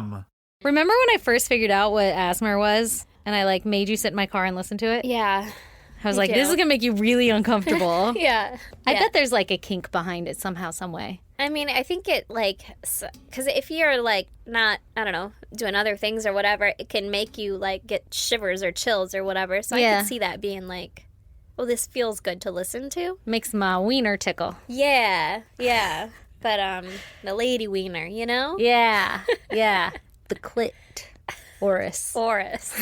dumb. Remember when I first figured out what ASMR was and I like made you sit in my car and listen to it? Yeah. I was like, this is going to make you really uncomfortable. Yeah. I bet there's like a kink behind it somehow, some way. I mean, I think it like, because if you're like not, I don't know, doing other things or whatever, it can make you like get shivers or chills or whatever. So I could see that being like, oh, this feels good to listen to. Makes my wiener tickle. Yeah. Yeah. But the lady wiener, you know? Yeah. Yeah. The clit. Oris. Oris.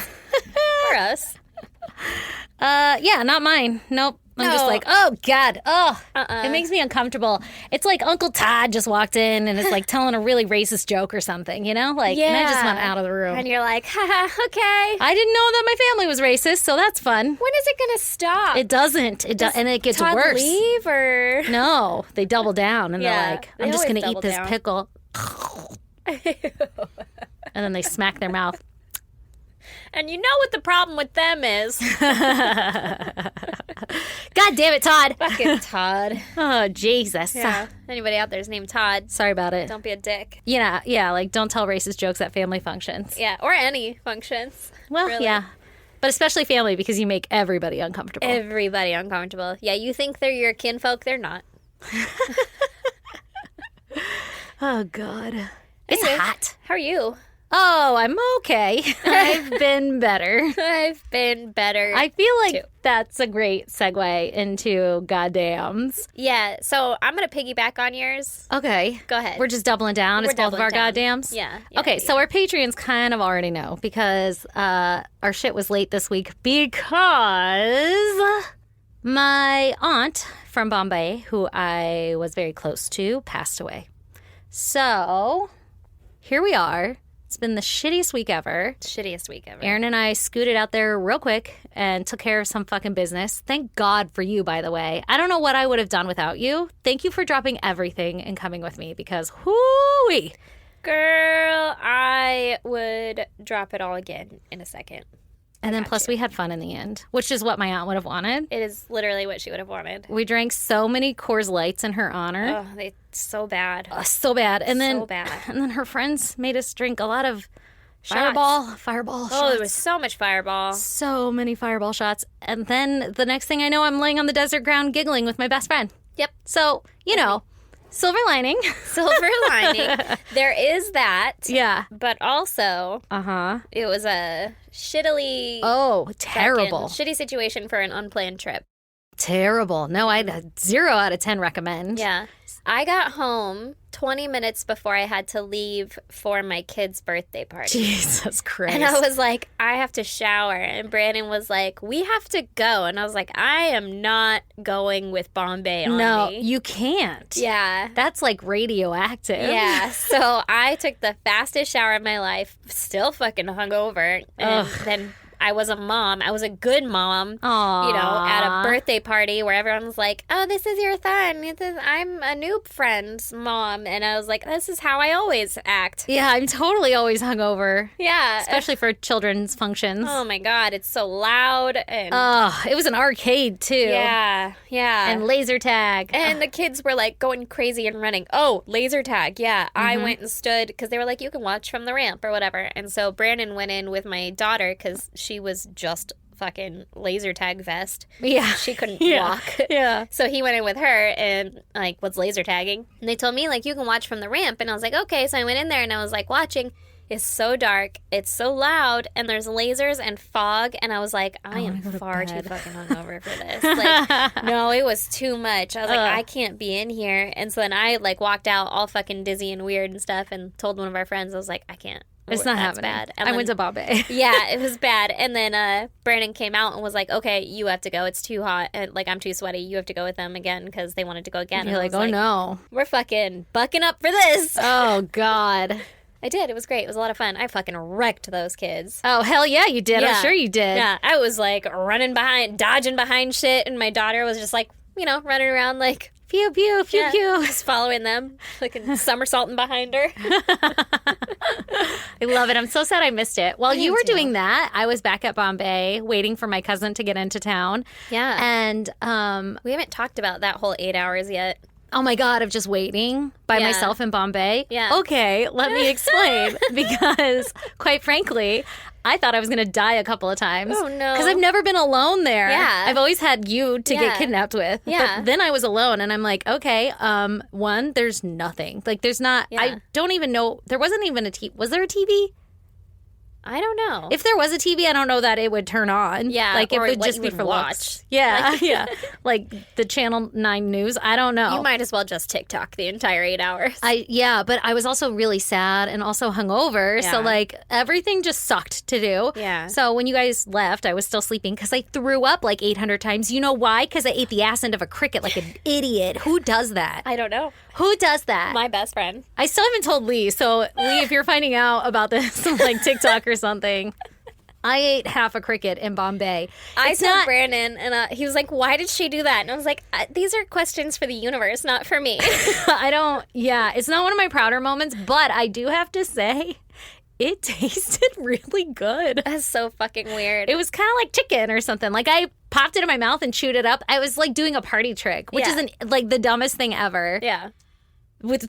Yeah, not mine. Nope. I'm just like, oh, God. Oh, it makes me uncomfortable. It's like Uncle Todd just walked in and is like telling a really racist joke or something, you know? Like, and I just went out of the room. And you're like, haha, okay. I didn't know that my family was racist, so that's fun. When is it going to stop? It doesn't. And it gets Todd worse. leave or? No, they double down and they're like, I'm just going to eat this down. pickle. And then they smack their mouth. And you know what the problem with them is. God damn it, Todd. Fucking Todd. Oh, Jesus. Yeah. Anybody out there is named Todd. Sorry about it. Don't be a dick. Yeah, like don't tell racist jokes at family functions. Yeah, or any functions. Well, really. yeah. But especially family because you make everybody uncomfortable. Everybody uncomfortable. Yeah, you think they're your kinfolk, they're not. Oh, God. It's Anyway, hot. How are you? Oh, I'm okay. I've been better. I've been better. I feel like too. that's a great segue into goddams. Yeah, so I'm going to piggyback on yours. Okay. Go ahead. We're just doubling down. We're It's both of our doubling down. goddams? Yeah. Okay, so our Patreons kind of already know because our shit was late this week because my aunt from Bombay, who I was very close to, passed away. So here we are. It's been the shittiest week ever. Shittiest week ever. Aaron and I scooted out there real quick and took care of some fucking business. Thank God for you, by the way. I don't know what I would have done without you. Thank you for dropping everything and coming with me because hoo-wee. Girl, I would drop it all again in a second. And then plus we had fun in the end, which is what my aunt would have wanted. It is literally what she would have wanted. We drank so many Coors Lights in her honor. Oh, they so bad. So bad. And then So bad. And then her friends made us drink a lot of Shots. Fireball Oh, shots. there was so much Fireball. So many Fireball shots. And then the next thing I know, I'm laying on the desert ground giggling with my best friend. Yep. So, you know, silver lining. Silver lining. There is that. Yeah. But also, Uh-huh. it was a shittily Oh, terrible. shitty situation for an unplanned trip. Terrible. No, I'd 0 out of 10 recommend. Yeah. I got home 20 minutes before I had to leave for my kid's birthday party. Jesus Christ. And I was like, I have to shower. And Brandon was like, we have to go. And I was like, I am not going with Bombay on No, me. you can't. Yeah. That's like radioactive. Yeah. So I took the fastest shower of my life, still fucking hungover. And then I was a mom. I was a good mom. Aww. You know, at a birthday party where everyone was like, oh, this is your son. I'm a new friend's mom. And I was like, this is how I always act. Yeah, I'm totally always hungover. Yeah. Especially for children's functions. Oh, my God. It's so loud. And It was an arcade, too. yeah. Yeah. And laser tag. And the kids were like going crazy and running. Oh, laser tag. Yeah. Mm-hmm. I went and stood because they were like, you can watch from the ramp or whatever. And so Brandon went in with my daughter because she was just fucking laser tag vest. Yeah. She couldn't Yeah. walk. Yeah. So he went in with her and like was laser tagging. And they told me like, you can watch from the ramp. And I was like, okay. So I went in there and I was like watching. It's so dark. It's so loud. And there's lasers and fog. And I was like, I am far too fucking hungover for this. Like, no, it was too much. I was like, I can't be in here. And so then I like walked out all fucking dizzy and weird and stuff and told one of our friends, I was like, I can't. It's not That's happening. bad. And I then- went to Bombay. yeah, it was bad. And then Brandon came out and was like, okay, you have to go. It's too hot. And like, I'm too sweaty. You have to go with them again because they wanted to go again. You're And like, I was oh no. we're fucking bucking up for this. Oh, God. I did. It was great. It was a lot of fun. I fucking wrecked those kids. Oh, hell yeah, you did. Yeah. I'm sure you did. Yeah, I was like running behind, dodging behind shit. And my daughter was just like, you know, running around like, Pew, pew, pew, yeah, pew. just following them, fucking somersaulting behind her. I love it. I'm so sad I missed it. While you were doing that, I was back at Bombay waiting for my cousin to get into town. Yeah. And We haven't talked about that whole 8 hours yet. Oh my God, of just waiting by myself in Bombay? Yeah. Okay, let me explain. Because, quite frankly, I thought I was going to die a couple of times. Oh, no. Because I've never been alone there. Yeah. I've always had you to get kidnapped with. Yeah. But then I was alone, and I'm like, okay, one, there's nothing. Like, there's not, I don't even know, there wasn't even a TV. Was there a TV? I don't know. If there was a TV, I don't know that it would turn on. Yeah, like it or would what just you be would for watch. looks. Yeah, yeah. Like the Channel 9 news. I don't know. You might as well just TikTok the entire 8 hours. But I was also really sad and also hungover. Yeah. So like everything just sucked to do. Yeah. So when you guys left, I was still sleeping because I threw up like 800 times. You know why? Because I ate the ass end of a cricket like an idiot. Who does that? I don't know. Who does that? My best friend. I still haven't told Lee. So Lee, if you're finding out about this like TikTok or something. I ate half a cricket in Bombay. I told Brandon, and he was like, why did she do that? And I was like, these are questions for the universe, not for me. It's not one of my prouder moments, but I do have to say, it tasted really good. That's so fucking weird. It was kind of like chicken or something. Like I popped it in my mouth and chewed it up. I was like doing a party trick, which is like the dumbest thing ever. Yeah.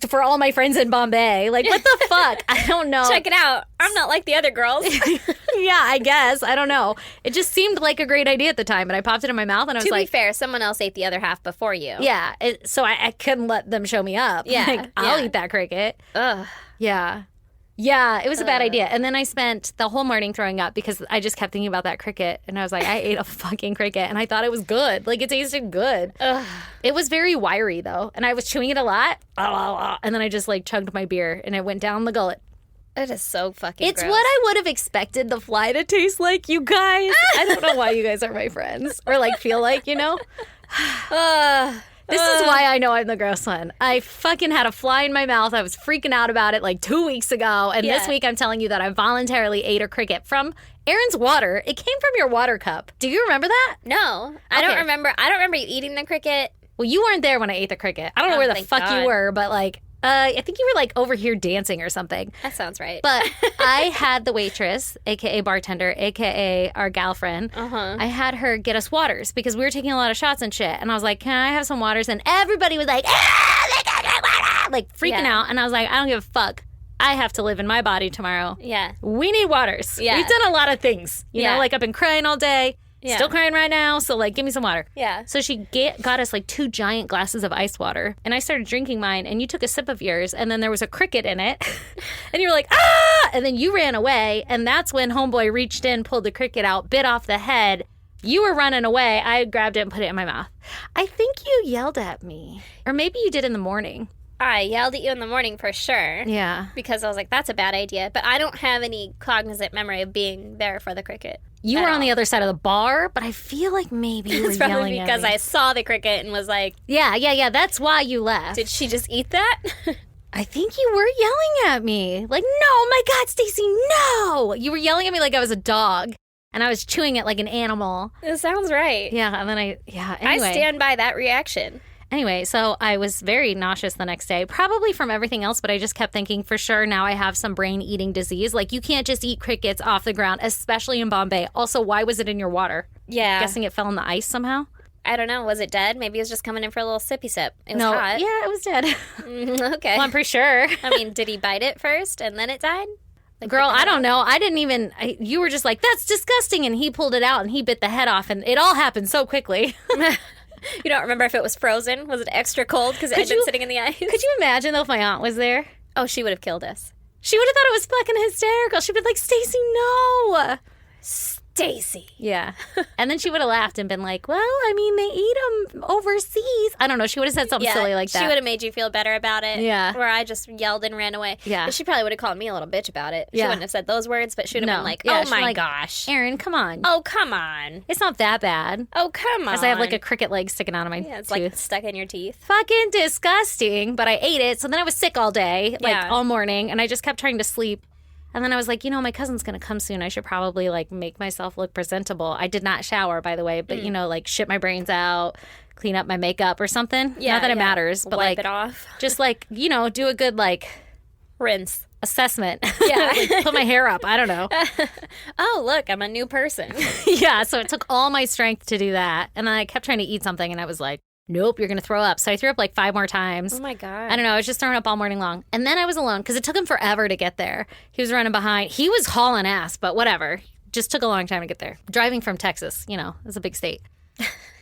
For all my friends in Bombay. Like, what the fuck? I don't know. Check it out. I'm not like the other girls. Yeah, I guess. I don't know. It just seemed like a great idea at the time, and I popped it in my mouth, and I was like... To be fair, someone else ate the other half before you. Yeah, so I couldn't let them show me up. Yeah, like, I'll eat that cricket. Ugh. Yeah. Yeah, it was a bad idea. And then I spent the whole morning throwing up because I just kept thinking about that cricket. And I was like, I ate a fucking cricket, and I thought it was good. Like, it tasted good. Ugh. It was very wiry, though. And I was chewing it a lot. And then I just, like, chugged my beer, and it went down the gullet. It is so fucking It's gross. what I would have expected the fly to taste like, you guys. I don't know why you guys are my friends. Or, like, feel like, you know? This is why I know I'm the gross one. I fucking had a fly in my mouth. I was freaking out about it like 2 weeks ago. And this week I'm telling you that I voluntarily ate a cricket from Aaron's water. It came from your water cup. Do you remember that? No. I don't remember. I don't remember you eating the cricket. Well, you weren't there when I ate the cricket. I don't know where the fuck you were, but like, I think you were like over here dancing or something. That sounds right. But I had the waitress, a.k.a. bartender, a.k.a. our gal friend. I had her get us waters because we were taking a lot of shots and shit. And I was like, can I have some waters? And everybody was like, like freaking out. And I was like, I don't give a fuck. I have to live in my body tomorrow. Yeah. We need waters. Yeah. We've done a lot of things. You know, like I've been crying all day. Yeah. Still crying right now, so like, give me some water. Yeah. So she got us like 2 giant glasses of ice water, and I started drinking mine, and you took a sip of yours, and then there was a cricket in it, and you were like, ah! And then you ran away, and that's when homeboy reached in, pulled the cricket out, bit off the head. You were running away. I grabbed it and put it in my mouth. I think you yelled at me, or maybe you did in the morning. I yelled at you in the morning for sure. Yeah. Because I was like, that's a bad idea. But I don't have any cognizant memory of being there for the cricket. You were on the other side of the bar, but I feel like maybe you were It's probably yelling at because me. I saw the cricket and was like, Yeah. That's why you left. did she just eat that? I think you were yelling at me. Like, no, my God, Stacey, no. You were yelling at me like I was a dog, and I was chewing it like an animal. It sounds right. Yeah, and then anyway. I stand by that reaction. Anyway, so I was very nauseous the next day, probably from everything else, but I just kept thinking, for sure, now I have some brain-eating disease. Like, you can't just eat crickets off the ground, especially in Bombay. Also, why was it in your water? Yeah. Guessing it fell in the ice somehow? I don't know. Was it dead? Maybe it was just coming in for a little sippy sip. It was No. hot. Yeah, it was dead. Okay. Well, I'm pretty sure. I mean, did he bite it first and then it died? Like, Girl, bit the I head don't off? know. I didn't even... you were just like, that's disgusting, and he pulled it out, and he bit the head off, and it all happened so quickly. You don't remember if it was frozen? Was it extra cold because it had been sitting in the ice? Could you imagine, though, if my aunt was there? Oh, she would have killed us. She would have thought it was fucking hysterical. She'd been like, Stacey, no. Stacy. Yeah. And then she would have laughed and been like, well, I mean, they eat them overseas. I don't know. She would have said something silly like that. She would have made you feel better about it. Yeah. Where I just yelled and ran away. Yeah. But she probably would have called me a little bitch about it. She Yeah. wouldn't have said those words, but she would have No. been like, Yeah, oh she'd my be like, gosh. Aaron, come on. Oh, come on. It's not that bad. Oh, come on. As I have like a cricket leg sticking out of my Yeah, it's tooth. like stuck in your teeth. Fucking disgusting. But I ate it. So then I was sick all day, like Yeah. all morning. And I just kept trying to sleep. And then I was like, you know, my cousin's going to come soon. I should probably like make myself look presentable. I did not shower, by the way, but you know, like shit my brains out, clean up my makeup or something. Yeah, Not that it yeah. matters, but Wipe like it off. just like, you know, do a good like Rinse. assessment. Yeah. Like, put my hair up. I don't know. Oh, look, I'm a new person. Yeah. So it took all my strength to do that. And then I kept trying to eat something and I was like, nope, you're going to throw up. So I threw up like 5 more times. Oh my God. I don't know. I was just throwing up all morning long. And then I was alone because it took him forever to get there. He was running behind. He was hauling ass, but whatever. Just took a long time to get there. Driving from Texas, it's a big state.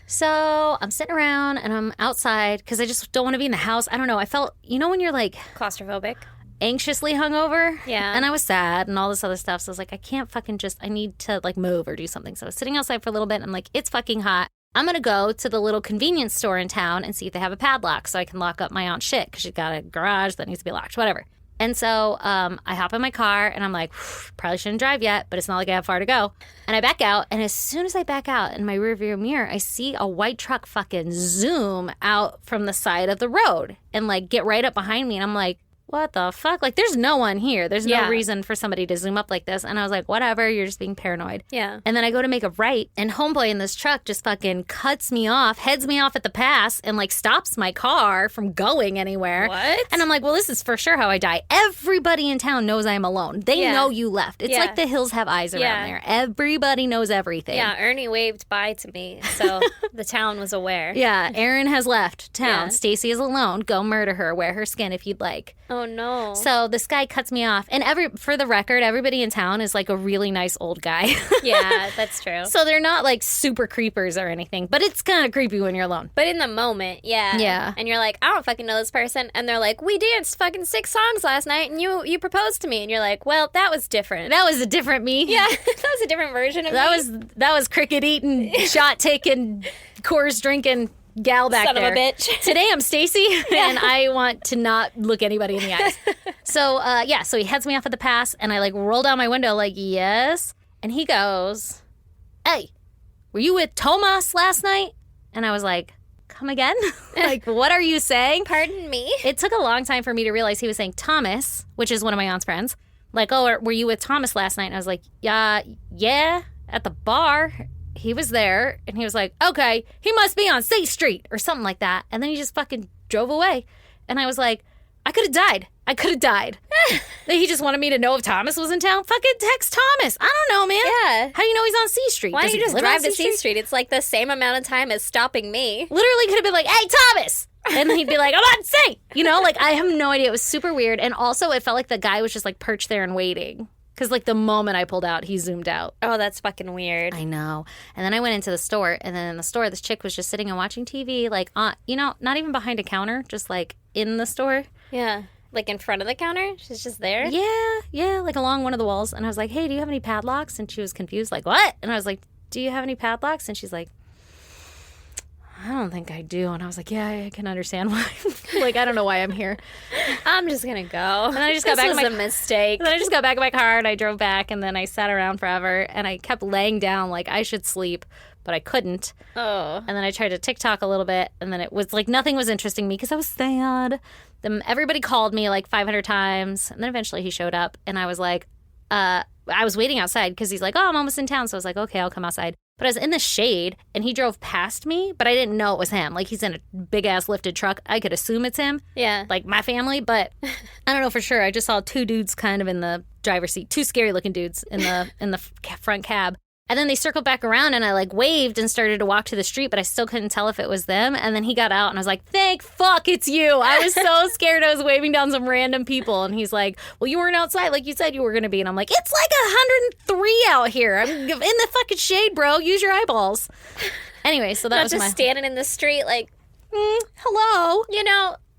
So I'm sitting around and I'm outside because I just don't want to be in the house. I don't know. I felt, when you're like claustrophobic, anxiously hungover. Yeah. And I was sad and all this other stuff. So I was like, I can't fucking I need to like move or do something. So I was sitting outside for a little bit and I'm like, it's fucking hot. I'm going to go to the little convenience store in town and see if they have a padlock so I can lock up my aunt's shit because she's got a garage that needs to be locked, whatever. And so I hop in my car and I'm like, probably shouldn't drive yet, but it's not like I have far to go. And I back out. And as soon as I back out in my rearview mirror, I see a white truck fucking zoom out from the side of the road and like get right up behind me. And I'm like, what the fuck? Like, there's no one here. There's no reason for somebody to zoom up like this. And I was like, whatever, you're just being paranoid. Yeah. And then I go to make a right, and homeboy in this truck just fucking cuts me off, heads me off at the pass, and like stops my car from going anywhere. What? And I'm like, well, this is for sure how I die. Everybody in town knows I am alone. They know you left. It's like the hills have eyes around there. Everybody knows everything. Yeah, Ernie waved bye to me, so the town was aware. Yeah, Erin has left town. Stacy is alone. Go murder her. Wear her skin if you'd like. Oh, no. So this guy cuts me off. And for the record, everybody in town is like a really nice old guy. Yeah, that's true. So they're not like super creepers or anything, but it's kind of creepy when you're alone. But in the moment, yeah. Yeah. And you're like, I don't fucking know this person. And they're like, we danced fucking 6 songs last night and you proposed to me. And you're like, well, that was different. That was a different me. Yeah, that was a different version of me. That was cricket eating, shot taking, Coors drinking gal back Son there. of a bitch. Today I'm Stacy, and I want to not look anybody in the eyes. So, so he heads me off at the pass, and I like roll down my window like, yes. And he goes, hey, were you with Tomas last night? And I was like, come again? Like, what are you saying? Pardon me? It took a long time for me to realize he was saying Thomas, which is one of my aunt's friends. Like, oh, were you with Thomas last night? And I was like, yeah, at the bar. He was there, and he was like, okay, he must be on 6th Street or something like that. And then he just fucking drove away. And I was like, I could have died. Then he just wanted me to know if Thomas was in town. Fucking text Thomas. I don't know, man. Yeah. How do you know he's on C Street? Why Does don't he you just live drive on to C Street? It's like the same amount of time as stopping me. Literally could have been like, hey, Thomas. And then he'd be like, I'm on C. Like, I have no idea. It was super weird. And also, it felt like the guy was just like perched there and waiting. Because, like, the moment I pulled out, he zoomed out. Oh, that's fucking weird. I know. And then I went into the store, and then in the store, this chick was just sitting and watching TV, like, not even behind a counter, just, like, in the store. Yeah. Like, in front of the counter? She's just there? Yeah, like, along one of the walls. And I was like, hey, do you have any padlocks? And she was confused, like, what? And I was like, do you have any padlocks? And she's like, I don't think I do. And I was like, yeah, I can understand why. Like, I don't know why I'm here. I'm just going to go. And then I just got back in my... This was a mistake. And then I just got back in my car and I drove back, and then I sat around forever, and I kept laying down like I should sleep, but I couldn't. Oh. And then I tried to TikTok a little bit, and then it was like nothing was interesting me because I was sad. Then everybody called me like 500 times, and then eventually he showed up, and I was like, I was waiting outside because he's like, oh, I'm almost in town. So I was like, okay, I'll come outside. But I was in the shade, and he drove past me, but I didn't know it was him. Like, he's in a big-ass lifted truck. I could assume it's him. Yeah. Like, my family, but I don't know for sure. I just saw 2 dudes kind of in the driver's seat. 2 scary-looking dudes in the front cab. And then they circled back around, and I, like, waved and started to walk to the street, but I still couldn't tell if it was them. And then he got out, and I was like, thank fuck it's you. I was so scared I was waving down some random people. And he's like, well, you weren't outside like you said you were going to be. And I'm like, it's like 103 out here. I'm in the fucking shade, bro. Use your eyeballs. Anyway, so that Not was just standing in the street like, hello.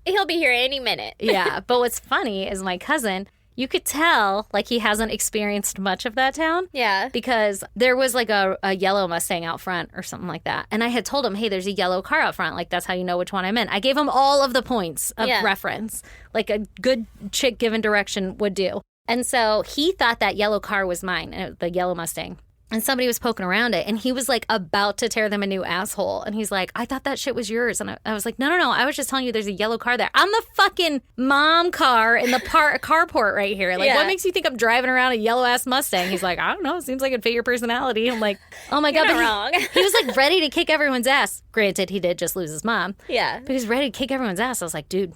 He'll be here any minute. Yeah, but what's funny is my cousin... You could tell, like, he hasn't experienced much of that town. Yeah. Because there was, like, a yellow Mustang out front or something like that. And I had told him, hey, there's a yellow car out front. Like, that's how you know which one I'm in. I gave him all of the points of reference. Like, a good chick given direction would do. And so he thought that yellow car was mine, the yellow Mustang. And somebody was poking around it, and he was, like, about to tear them a new asshole. And he's like, I thought that shit was yours. And I was like, no, I was just telling you there's a yellow car there. I'm the fucking mom car in the carport right here. Like, what makes you think I'm driving around a yellow-ass Mustang? He's like, I don't know. It seems like it'd fit your personality. I'm like, oh, my God. You're not wrong. He was, like, ready to kick everyone's ass. Granted, he did just lose his mom. Yeah. But he was ready to kick everyone's ass. I was like, dude,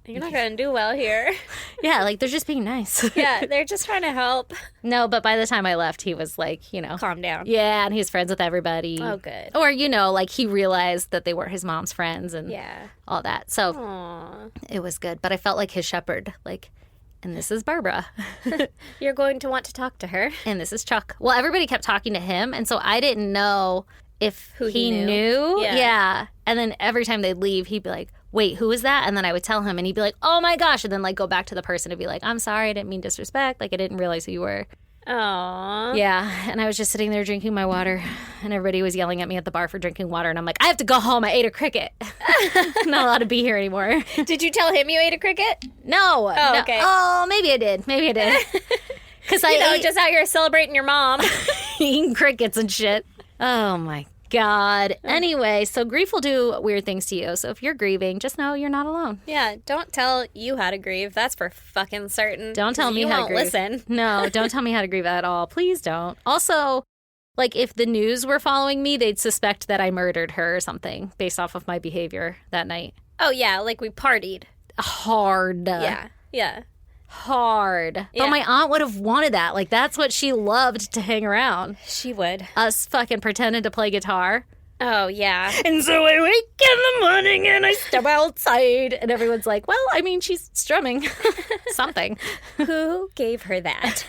you're not going to do well here. Yeah, like they're just being nice. Yeah, they're just trying to help. No, but by the time I left, he was like, Calm down. Yeah, and he was friends with everybody. Oh, good. Or, like he realized that they were his mom's friends and all that. So Aww. it was good. But I felt like his shepherd, like, and this is Barbara. You're going to want to talk to her. And this is Chuck. Well, everybody kept talking to him, and so I didn't know if he knew. Yeah. And then every time they'd leave, he'd be like, wait, who is that? And then I would tell him, and he'd be like, oh my gosh. And then like go back to the person and be like, I'm sorry, I didn't mean disrespect. Like I didn't realize who you were. Aww. Yeah. And I was just sitting there drinking my water, and everybody was yelling at me at the bar for drinking water. And I'm like, I have to go home. I ate a cricket. I'm not allowed to be here anymore. Did you tell him you ate a cricket? No. Oh, okay. Oh, maybe I did. Because I ate, just out here celebrating your mom. eating crickets and shit. Oh my God. Anyway, so grief will do weird things to you. So if you're grieving, just know you're not alone. Yeah, don't tell you how to grieve. That's for fucking certain. Don't tell me you how to won't grieve. Listen. No, don't tell me how to grieve at all. Please don't. Also, like if the news were following me, they'd suspect that I murdered her or something based off of my behavior that night. Oh, yeah, like we partied. Hard. Yeah. Hard. Yeah. But my aunt would have wanted that. Like that's what she loved to hang around. She would. Us fucking pretending to play guitar. Oh, yeah. And so I wake in the morning and I step outside and everyone's like, well, I mean, she's strumming something. Who gave her that?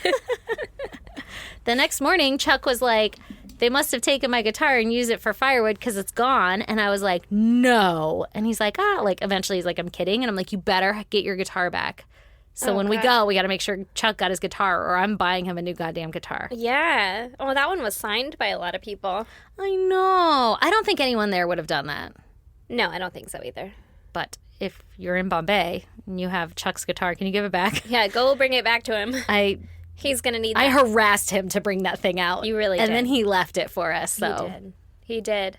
The next morning, Chuck was like, they must have taken my guitar and used it for firewood because it's gone. And I was like, no. And he's like, like eventually he's like, I'm kidding. And I'm like, you better get your guitar back. So when we go, we got to make sure Chuck got his guitar or I'm buying him a new goddamn guitar. Yeah. Oh, that one was signed by a lot of people. I know. I don't think anyone there would have done that. No, I don't think so either. But if you're in Bombay and you have Chuck's guitar, can you give it back? Yeah, go bring it back to him. He's going to need that. I harassed him to bring that thing out. You really did. And then he left it for us. So He did.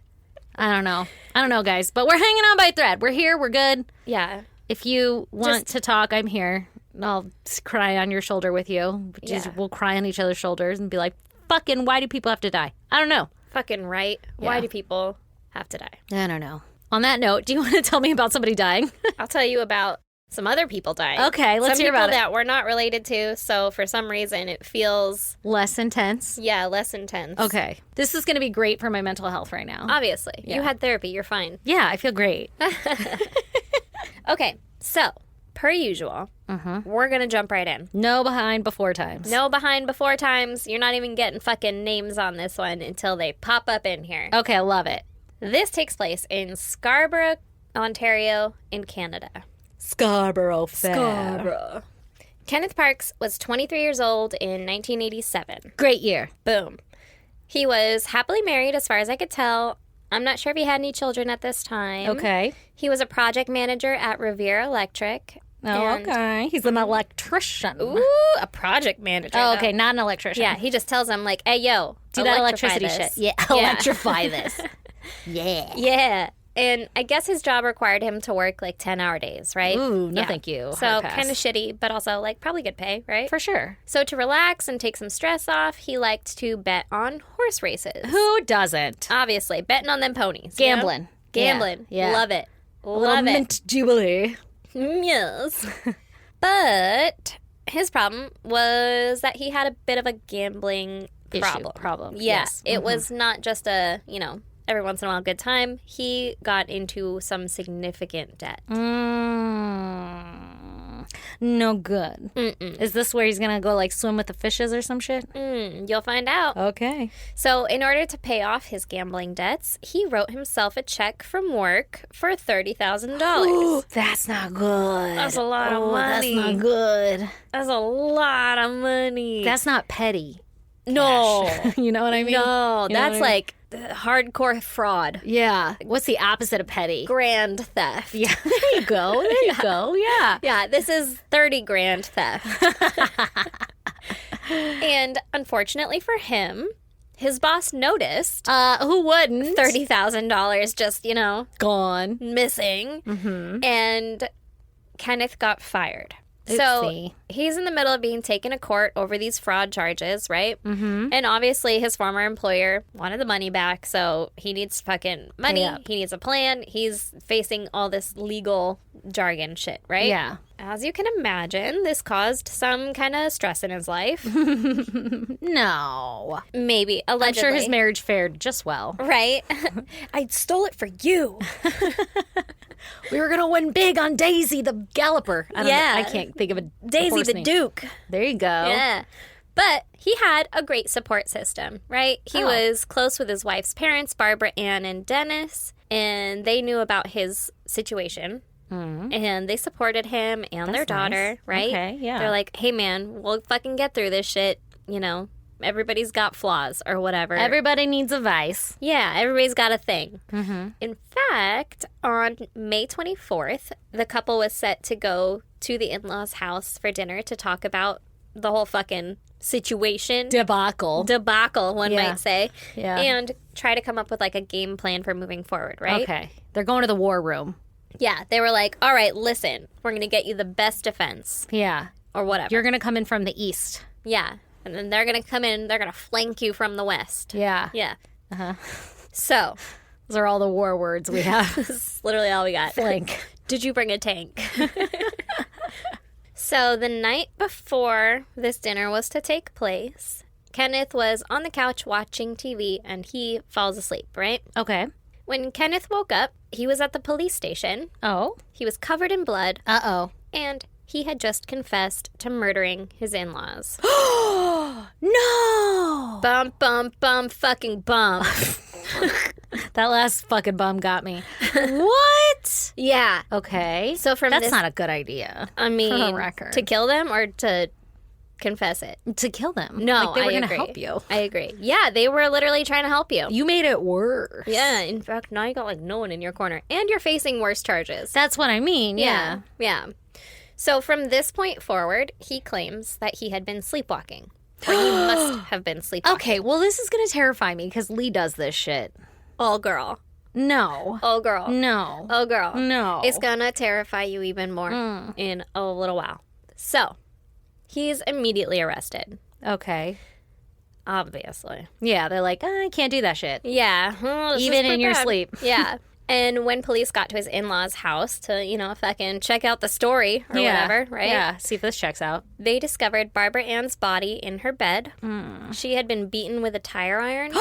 I don't know, guys. But we're hanging on by a thread. We're here. We're good. Yeah. If you want to talk, I'm here. I'll cry on your shoulder with you. We'll cry on each other's shoulders and be like, fucking, why do people have to die? I don't know. Fucking right. Why do people have to die? I don't know. On that note, do you want to tell me about somebody dying? I'll tell you about some other people dying. Okay, let's hear about it. Some people that we're not related to, so for some reason it feels... less intense? Yeah, less intense. Okay. This is going to be great for my mental health right now. Obviously. Yeah. You had therapy. You're fine. Yeah, I feel great. Okay, so... per usual, we're going to jump right in. No behind before times. No behind before times. You're not even getting fucking names on this one until they pop up in here. Okay, I love it. This takes place in Scarborough, Ontario, in Canada. Scarborough Fair. Kenneth Parks was 23 years old in 1987. Great year. Boom. He was happily married as far as I could tell. I'm not sure if he had any children at this time. Okay. He was a project manager at Revere Electric. Oh, okay. He's an electrician. Ooh, a project manager. Oh, okay, not an electrician. Yeah, he just tells them, like, hey, yo, do that electricity this. shit. Yeah, electrify this. Yeah. Yeah. And I guess his job required him to work, like, 10-hour days, right? Ooh, no thank you. So kind of shitty, but also, like, probably good pay, right? For sure. So to relax and take some stress off, he liked to bet on horse races. Who doesn't? Obviously. Betting on them ponies. Gambling. You know? Gambling. Yeah. Love it. Love it. Mint jubilee. Yes. But his problem was that he had a bit of a gambling problem. Yeah. Yes. It was not just a, every once in a while good time. He got into some significant debt. No good. Mm-mm. Is this where he's going to go, like, swim with the fishes or some shit? You'll find out. Okay. So in order to pay off his gambling debts, he wrote himself a check from work for $30,000. That's not good. That's a lot of money. That's not good. That's a lot of money. That's not petty. No. You know what I mean? No, You know that's like hardcore fraud. Yeah. What's the opposite of petty? Grand theft. Yeah. There you go. There you go. Yeah. Yeah, this is 30 grand theft. And unfortunately for him, his boss noticed who wouldn't? $30,000 just, gone. missing. Mm-hmm. And Kenneth got fired. Oopsie. So he's in the middle of being taken to court over these fraud charges, right? Mm-hmm. And obviously his former employer wanted the money back, so he needs fucking money. He needs a plan. He's facing all this legal jargon shit, right? Yeah. As you can imagine, this caused some kind of stress in his life. No. Maybe, allegedly. I'm sure his marriage fared just well. Right? I stole it for you. We were going to win big on Daisy the Galloper. I can't think of a Daisy horse the name. Duke. There you go. Yeah. But he had a great support system, right? He was close with his wife's parents, Barbara Ann and Dennis, and they knew about his situation. And they supported him and their daughter, nice. right? Okay, yeah. They're like, hey, man, we'll fucking get through this shit. You know, everybody's got flaws or whatever. Everybody needs a vice. Yeah, everybody's got a thing. In fact, on May 24th, the couple was set to go to the in-laws' house for dinner to talk about the whole fucking situation. Debacle, One might say. Yeah. And try to come up with like a game plan for moving forward, right? Okay. They're going to the war room. Yeah, they were like, all right, listen, we're going to get you the best defense Yeah. or whatever. You're going to come in from the east. Yeah. And then they're going to come in, they're going to flank you from the west. Yeah. Yeah. Uh-huh. So, Those are all the war words we have. this is literally all we got. Flank. Did you bring a tank? So, the night before this dinner was to take place, Kenneth was on the couch watching TV and he falls asleep, right? Okay. When Kenneth woke up, he was at the police station. Oh. He was covered in blood Uh-oh. and he had just confessed to murdering his in-laws. No! Bum, bum, bum, fucking bum. That last fucking bum got me. What? Yeah. Okay. So from That's this, not a good idea. I mean, for the record. to kill them or to confess it? To kill them. No, like they were I gonna agree. help you. I agree. Yeah, they were literally trying to help you. You made it worse. Yeah, in fact, now you got like no one in your corner, and you're facing worse charges. That's what I mean. Yeah. Yeah. So from this point forward, he claims that he had been sleepwalking, or he must have been sleepwalking. Okay, well, this is going to terrify me because Lee does this shit. Oh, girl. No. Oh, girl. No. Oh, girl. No. It's gonna terrify you even more in a little while. So, he's immediately arrested. Okay. Obviously. Yeah, they're like, I can't do that shit. Yeah. This Even is in your bad. sleep. Yeah. And when police got to his in-laws' house to, you know, fucking check out the story or whatever, right? Yeah, see if this checks out. They discovered Barbara Ann's body in her bed. She had been beaten with a tire iron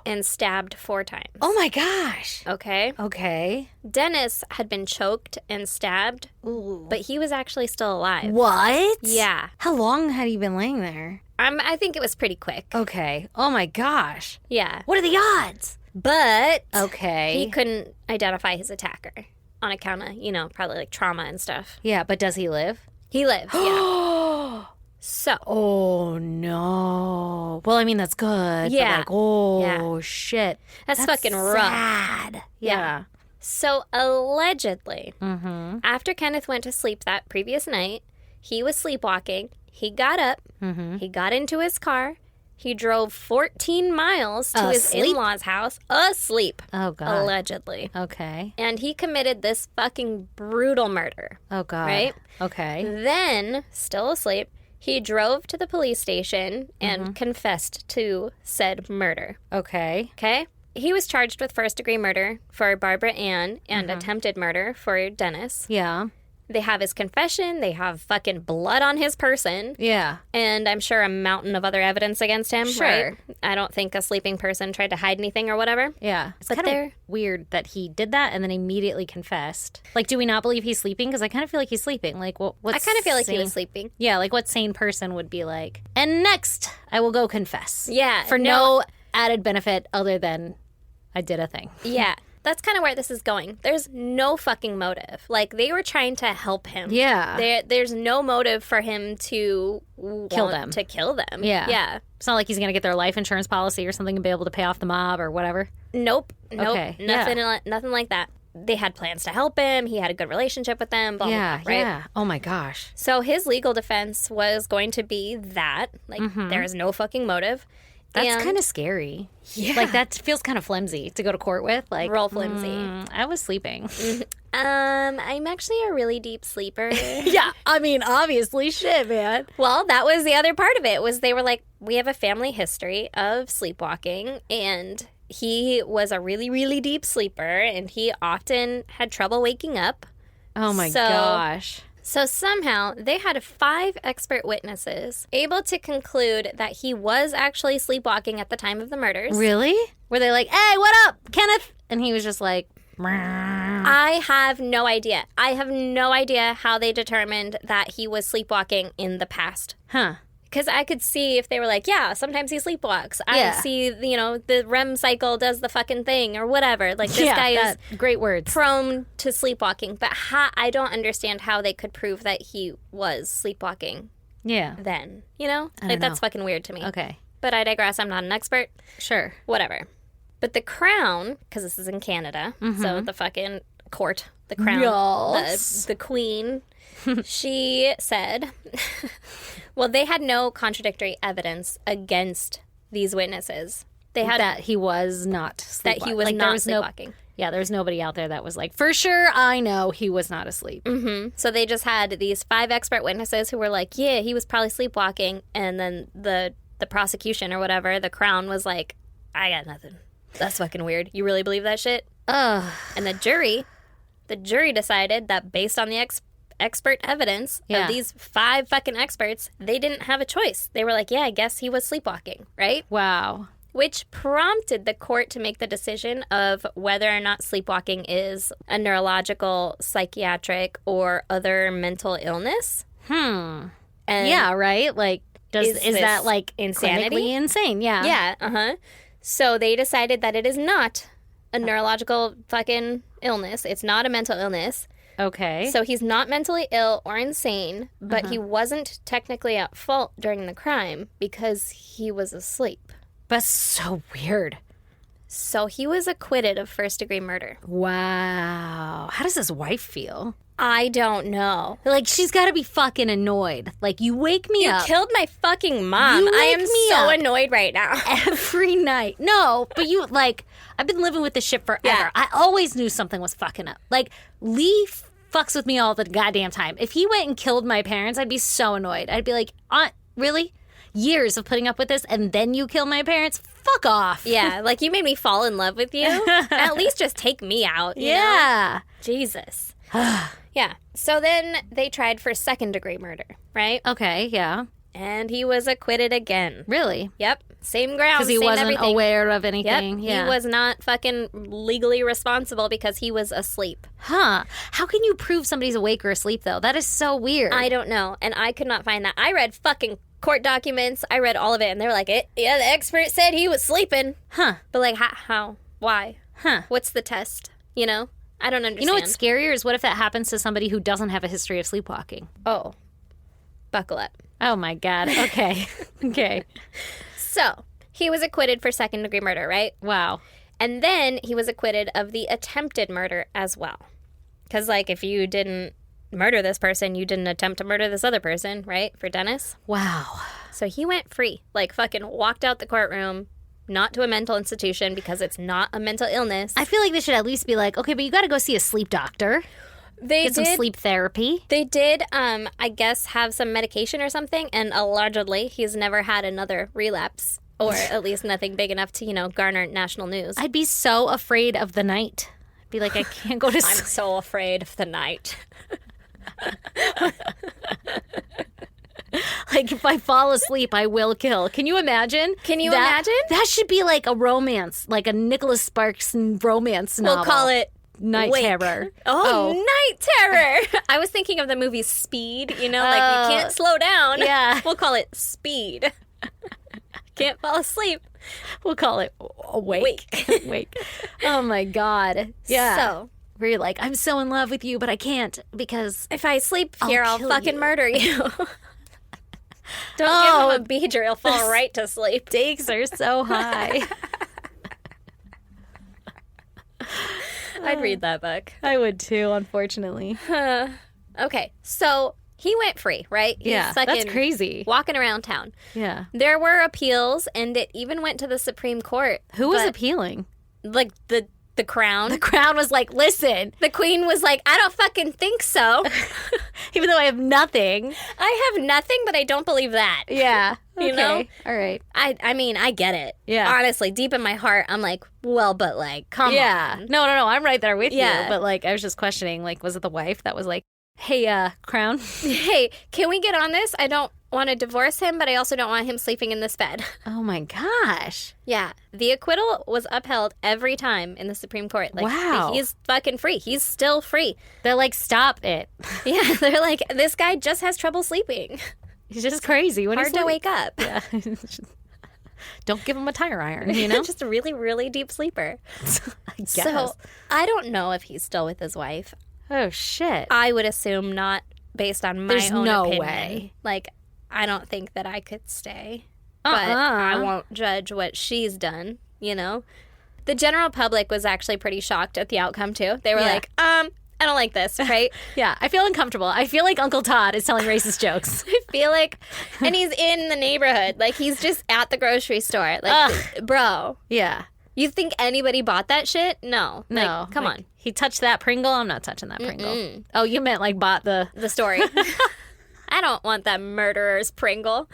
and stabbed 4 times. Oh my gosh. Okay. Okay. Dennis had been choked and stabbed, Ooh. but he was actually still alive. What? Yeah. How long had he been laying there? I think it was pretty quick. Okay. Oh my gosh. Yeah. What are the odds? But Okay. he couldn't identify his attacker on account of, you know, probably like trauma and stuff. Yeah, but does he live? He lived, yeah. So, Oh no. Well, I mean that's good. but Yeah. like, oh Yeah. shit. that's fucking rough. Sad. Yeah. So, allegedly, Mm-hmm. after Kenneth went to sleep that previous night, he was sleepwalking. He got up, he got into his car, he drove 14 miles to his Asleep? in-laws' house, asleep, Oh god. allegedly. Okay. And he committed this fucking brutal murder. Oh god. Right? Okay. Then, still asleep, he drove to the police station and confessed to said murder. Okay. Okay? He was charged with first-degree murder for Barbara Ann and attempted murder for Dennis. Yeah. They have his confession. They have fucking blood on his person. Yeah. And I'm sure a mountain of other evidence against him. Sure. Right? I don't think a sleeping person tried to hide anything or whatever. Yeah. It's But kind of they're- weird that he did that and then immediately confessed. Like, do we not believe he's sleeping? Because I kind of feel like he's sleeping. Like, what? I kind of feel like he was sleeping. Yeah, like what sane person would be like? And next, I will go confess. Yeah. For no added benefit other than I did a thing. Yeah. That's kind of where this is going. There's no fucking motive. Like, they were trying to help him. Yeah. There's no motive for him to Kill want them. To kill them. Yeah. Yeah. It's not like he's going to get their life insurance policy or something and be able to pay off the mob or whatever. Nope. Okay, Nothing like that. They had plans to help him. He had a good relationship with them. Blah, Yeah. blah, blah, right? Yeah. Oh my gosh. So his legal defense was going to be that, like, there is no fucking motive. That's kind of scary. Yeah. Like, that feels kind of flimsy to go to court with. Like, Real flimsy. I was sleeping. I'm actually a really deep sleeper. Yeah, I mean, obviously, shit, man. Well, that was the other part of it, was they were like, we have a family history of sleepwalking, and he was a really, really deep sleeper, and he often had trouble waking up. Oh, my gosh. So somehow they had 5 expert witnesses able to conclude that he was actually sleepwalking at the time of the murders. Really? Were they like, hey, what up, Kenneth? And he was just like, I have no idea. I have no idea how they determined that he was sleepwalking in the past. huh. Because I could see if they were like, yeah, sometimes he sleepwalks. Yeah. I see, the REM cycle does the fucking thing or whatever. Like, this guy is great words. prone to sleepwalking. But I don't understand how they could prove that he was sleepwalking Yeah. then. don't That's know. fucking weird to me. Okay. But I digress. I'm not an expert. Sure. Whatever. But the Crown, because this is in Canada, so the fucking court, the Crown, Yes. the Queen, she said, well, they had no contradictory evidence against these witnesses. They had That he was not sleepwalking. that he was Like, not there was sleepwalking. Yeah, there's nobody out there that was like, for sure, I know he was not asleep. So they just had these 5 expert witnesses who were like, yeah, he was probably sleepwalking. And then the prosecution or whatever, the Crown was like, I got nothing. That's fucking weird. You really believe that shit? Ugh. And the jury decided that based on the expert evidence Yeah. of these 5 fucking experts, they didn't have a choice. They were like, yeah, I guess he was sleepwalking, right? Wow. Which prompted the court to make the decision of whether or not sleepwalking is a neurological, psychiatric, or other mental illness. And Yeah, right? Like, is this that like insanity? clinically insane? Yeah. Yeah, So they decided that it is not a neurological fucking illness. It's not a mental illness. Okay. So he's not mentally ill or insane, but he wasn't technically at fault during the crime because he was asleep. That's so weird. So he was acquitted of first-degree murder. Wow. How does his wife feel? I don't know. Like, she's got to be fucking annoyed. Like, you wake me You up killed my fucking mom. You I wake am me so up. annoyed right now. every night. No, but you, like, I've been living with this shit forever. Yeah. I always knew something was fucking up. Like, Lee fucks with me all the goddamn time. If he went and killed my parents, I'd be so annoyed. I'd be like, Aunt, really? Years of putting up with this, and then you kill my parents? Fuck off. Yeah, like you made me fall in love with you. At least just take me out. You know? Yeah. Jesus. Yeah. So then they tried for second-degree murder, right? Okay, yeah. And he was acquitted again. Really? Yep. Same ground. Because he same wasn't everything. aware of Yep. anything. Yeah. He was not fucking legally responsible because he was asleep. Huh. How can you prove somebody's awake or asleep, though? That is so weird. I don't know. And I could not find that. I read fucking court documents. I read all of it. And they were like, yeah, the expert said he was sleeping. Huh. But like, how? Why? Huh. What's the test? I don't understand. You know what's scarier is what if that happens to somebody who doesn't have a history of sleepwalking? Oh. Buckle up. Oh, my God. Okay. Okay. So, he was acquitted for second-degree murder, right? Wow. And then he was acquitted of the attempted murder as well. Because, like, if you didn't murder this person, you didn't attempt to murder this other person, right? For Dennis. Wow. So he went free. Like, fucking walked out the courtroom, not to a mental institution because it's not a mental illness. I feel like they should at least be like, okay, but you got to go see a sleep doctor. They Get some sleep therapy. They did, I guess, have some medication or something, and allegedly he's never had another relapse, or at least nothing big enough to, garner national news. I'd be so afraid of the night. I'd be like, I can't go to I'm sleep. so afraid of the night. Like, if I fall asleep, I will kill. Can you imagine? Can you that, imagine? That should be like a romance, like a Nicholas Sparks romance novel. We'll call it Night Wake. Terror. Oh, Night Terror. I was thinking of the movie Speed, like you can't slow down. Yeah. We'll call it Speed. Can't fall asleep. We'll call it Awake. Wake. Oh, my God. Yeah. So, where you're like, I'm so in love with you, but I can't because... if I sleep here, I'll kill fucking you. murder you. Don't give him a beater. He'll fall right to sleep. Stakes are so high. I'd read that book. I would too, unfortunately. Okay, so he went free, right? He's Yeah, that's fucking crazy. walking around town. Yeah. There were appeals, and it even went to the Supreme Court. Who was but, appealing? like the crown? The crown was like, listen, The queen was like, I don't fucking think so. even though I have nothing. I have nothing, but I don't believe that. Yeah. You know? All right. I mean, I get it. Yeah. Honestly, deep in my heart, I'm like, well, but like, come Yeah. on. No, I'm right there with Yeah. you. But like, I was just questioning, like, was it the wife that was like, hey, crown? Hey, can we get on this? I don't want to divorce him, but I also don't want him sleeping in this bed. Oh my gosh. Yeah. The acquittal was upheld every time in the Supreme Court. Like, Wow. He's fucking free. He's still free. They're like, stop it. Yeah. They're like, this guy just has trouble sleeping. He's just crazy. When Hard he's to like- wake up. Yeah. Don't give him a tire iron, you know? Just a really, really deep sleeper. I guess. So I don't know if he's still with his wife. Oh, shit. I would assume not based on my There's own no opinion. way. Like, I don't think that I could stay. But I won't judge what she's done, you know? The general public was actually pretty shocked at the outcome, too. They were Yeah. like, I don't like this, right? Yeah, I feel uncomfortable. I feel like Uncle Todd is telling racist jokes. I feel like, and he's in the neighborhood. Like, he's just at the grocery store. Like, bro, Yeah. you think anybody bought that shit? No. Like, No. come like, on. He touched that Pringle. I'm not touching that Pringle. Oh, you meant like bought the... The story. I don't want that murderer's Pringle.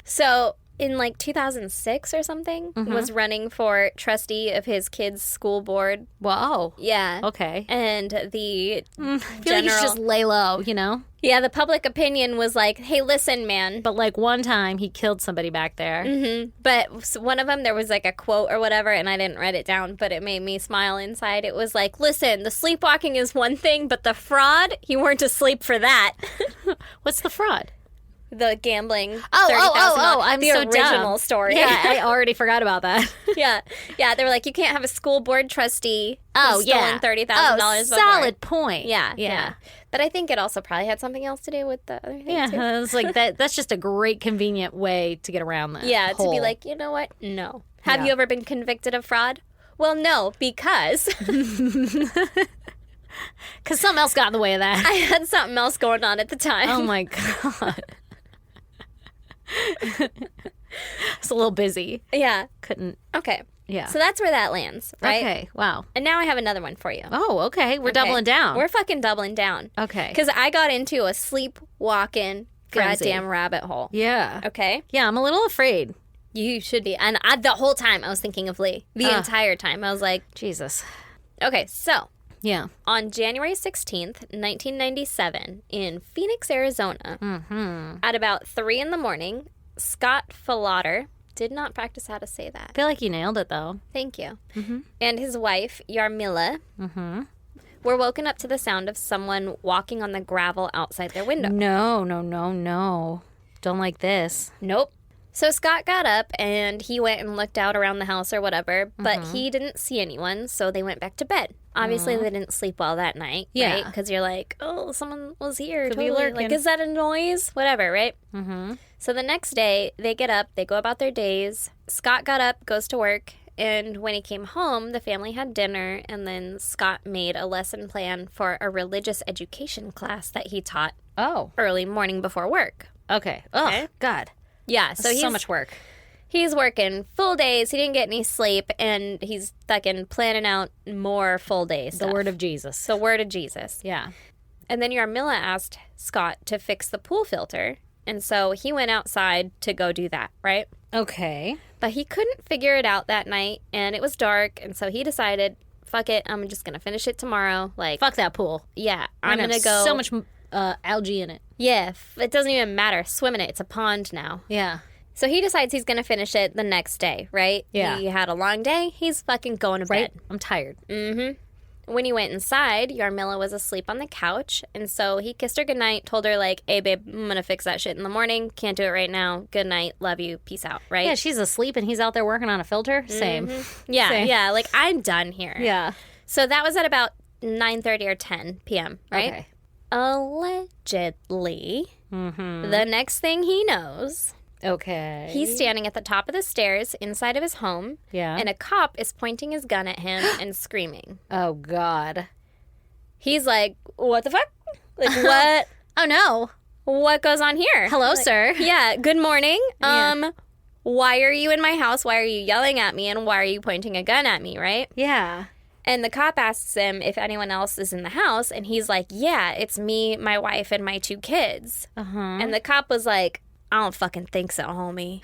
So, in like 2006 or something, was running for trustee of his kids' school board. Whoa. Yeah. Okay. And the I feel like you should just lay low, you know? yeah, the public opinion was like, hey, listen, man. But like one time he killed somebody back there. But one of them, there was like a quote or whatever, and I didn't write it down, but it made me smile inside. It was like, listen, the sleepwalking is one thing, but the fraud, you weren't asleep for that. What's the fraud? The gambling. Oh, I'm the so original dumb. story. Yeah, I already forgot about that. yeah. They were like, you can't have a school board trustee Oh, who's yeah. stolen $30,000 Oh, before. solid point. Yeah. But I think it also probably had something else to do with the other thing, Yeah, too. it's like that. That's just a great, convenient way to get around that. Yeah, to be hole. like, you know what? No. Have Yeah. you ever been convicted of fraud? Well, no, because because something else got in the way of that. I had something else going on at the time. Oh my god, it's a little busy. Yeah. Couldn't. Okay. Yeah. So that's where that lands, right? Okay. Wow. And now I have another one for you. Oh, okay. We're Okay. doubling down. We're fucking doubling down. Okay. Because I got into a sleepwalking Frenzy. goddamn rabbit hole. Yeah. Okay? Yeah. I'm a little afraid. You should be. And the whole time I was thinking of Lee. The entire time. I was like, Jesus. okay, so Yeah. on January 16th, 1997, in Phoenix, Arizona, at about 3 in the morning, Scott Falater, did not practice how to say that. I feel like you nailed it though. Thank you. And his wife, Yarmila, were woken up to the sound of someone walking on the gravel outside their window. No. Don't like this. Nope. So Scott got up and he went and looked out around the house or whatever, but he didn't see anyone, so they went back to bed. Obviously, they didn't sleep well that night, Yeah. right? Because you're like, oh, someone was here. Could be Totally. lurking. Like, is that a noise? Whatever, right? So the next day, they get up, they go about their days. Scott got up, goes to work, and when he came home, the family had dinner, and then Scott made a lesson plan for a religious education class that he taught Oh. early morning before work. Okay. Oh Okay. God. Yeah, so So much work. He's working full days. He didn't get any sleep, and he's fucking planning out more full days. The word of Jesus. The word of Jesus. Yeah. And then Yarmila asked Scott to fix the pool filter, and so he went outside to go do that, right? Okay. But he couldn't figure it out that night, and it was dark, and so he decided, fuck it, I'm just gonna finish it tomorrow. Like, Fuck that pool. yeah, I'm Gonna gonna have go. So much algae in it. Yeah, it doesn't even matter. Swim in it. It's a pond now. Yeah. So he decides he's gonna finish it the next day, right? Yeah. He had a long day. He's fucking going to Right. bed. I'm tired. When he went inside, Yarmila was asleep on the couch, and so he kissed her goodnight, told her, like, hey, babe, I'm gonna fix that shit in the morning. Can't do it right now. Good night. Love you. Peace out, right? Yeah, she's asleep and he's out there working on a filter. Same. Yeah, Same. yeah. Like, I'm done here. Yeah. So that was at about 9:30 or 10 p.m., right? Okay. Allegedly, the next thing he knows, Okay. he's standing at the top of the stairs inside of his home, Yeah. and a cop is pointing his gun at him and screaming. Oh God. He's like, what the fuck? Like, what? Oh, no. What goes on here? Hello, Like, sir. Yeah, good morning. Yeah. Why are you in my house? Why are you yelling at me? And why are you pointing a gun at me, right? Yeah. And the cop asks him if anyone else is in the house. And he's like, yeah, it's me, my wife, and my 2 kids. Uh-huh. And the cop was like, I don't fucking think so, homie.